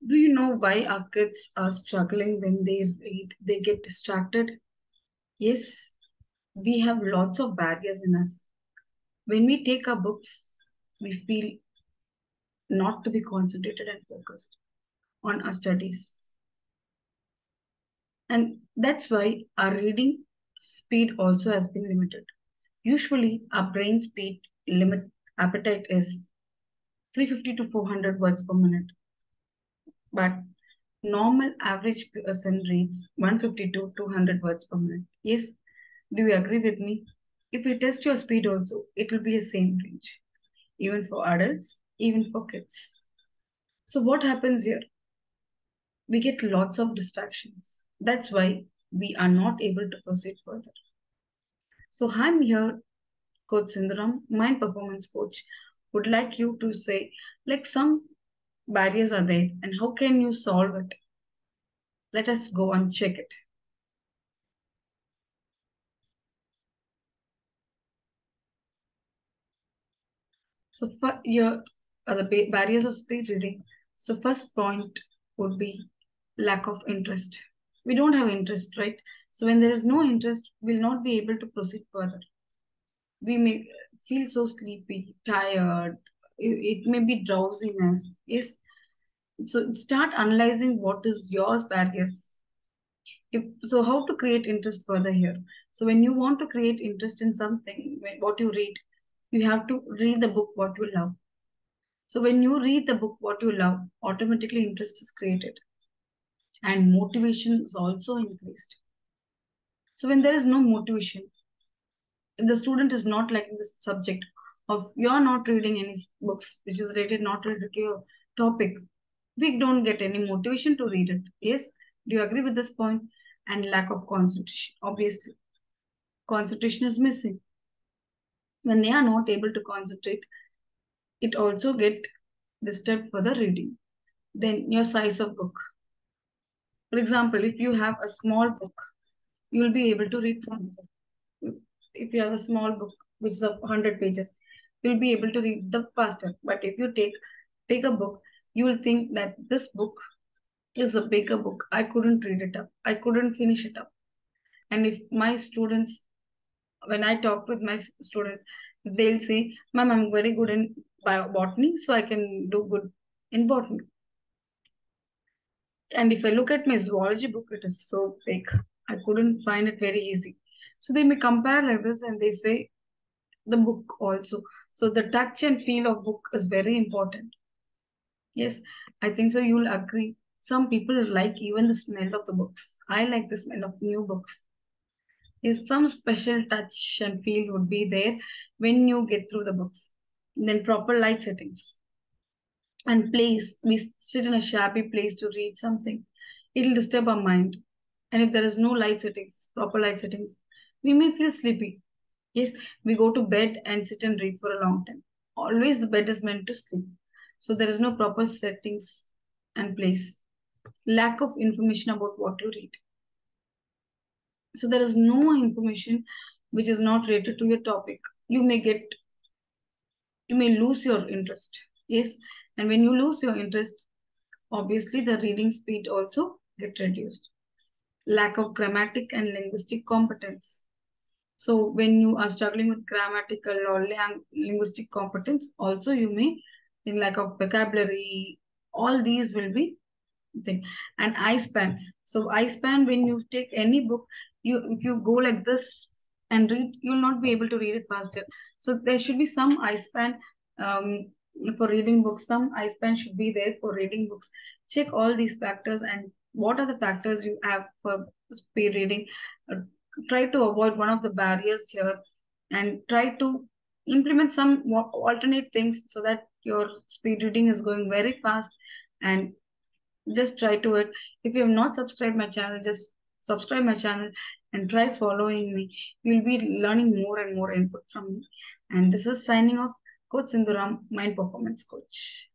Do you know why our kids are struggling when they read? They get distracted. Yes, we have lots of barriers in us. When we take our books, we feel not to be concentrated and focused on our studies. And that's why our reading speed also has been limited. Usually, our brain speed limit appetite is 350 to 400 words per minute, but normal average person reads 150 to 200 words per minute. Yes, do you agree with me? If we test your speed also, it will be the same range, even for adults, even for kids. So what happens here? We get lots of distractions. That's why we are not able to proceed further. So I'm here, Coach Sundaram, mind performance coach, would like you to say, like some barriers are there and how can you solve it? Let us go and check it. So for your the barriers of speed reading. So first point would be lack of interest. We don't have interest, right? So when there is no interest, we'll not be able to proceed further. We may feel so sleepy, tired. It may be drowsiness. Yes. So start analyzing what is your barriers. So how to create interest further here? So when you want to create interest in something, what you read, you have to read the book what you love. So when you read the book what you love, automatically interest is created and motivation is also increased. So when there is no motivation, if the student is not liking this subject, of you're not reading any books which is related not related to your topic, we don't get any motivation to read it. Yes, do you agree with this point? And lack of concentration. Obviously, concentration is missing. When they are not able to concentrate, it also get disturbed for the reading. Then your size of book. For example, if you have a small book, you will be able to read from it. If you have a small book which is of 100 pages, you'll be able to read the faster. But if you take bigger book, you will think that this book is a bigger book. I couldn't read it up. I couldn't finish it up. And if my students, when I talk with my students, they'll say, "Ma'am, I'm very good in botany, so I can do good in botany." And if I look at my zoology book, it is so big. I couldn't find it very easy. So they may compare like this and they say the book also. So the touch and feel of book is very important. Yes, I think so. You'll agree. Some people like even the smell of the books. I like the smell of new books. Is some special touch and feel would be there when you get through the books. Then proper light settings and place. We sit in a shabby place to read something. It'll disturb our mind. And if there is no light settings, proper light settings, we may feel sleepy. Yes, we go to bed and sit and read for a long time. Always the bed is meant to sleep. So there is no proper settings and place. Lack of information about what to read. So there is no information which is not related to your topic. You may get, you may lose your interest. Yes, and when you lose your interest, obviously the reading speed also get reduced. Lack of grammatic and linguistic competence. So when you are struggling with grammatical or linguistic competence, also you may, in lack of vocabulary, all these will be thing. And eye span. So eye span, when you take any book, you if you go like this and read, you'll not be able to read it faster. So there should be some eye span for reading books. Some eye span should be there for reading books. Check all these factors and what are the factors you have for speed reading. Uh, Try to avoid one of the barriers here and try to implement some alternate things so that your speed reading is going very fast and just try to it. If you have not subscribed my channel, just subscribe my channel and try following me. You'll be learning more and more input from me. And this is signing off, Coach Sinduram, Mind Performance Coach.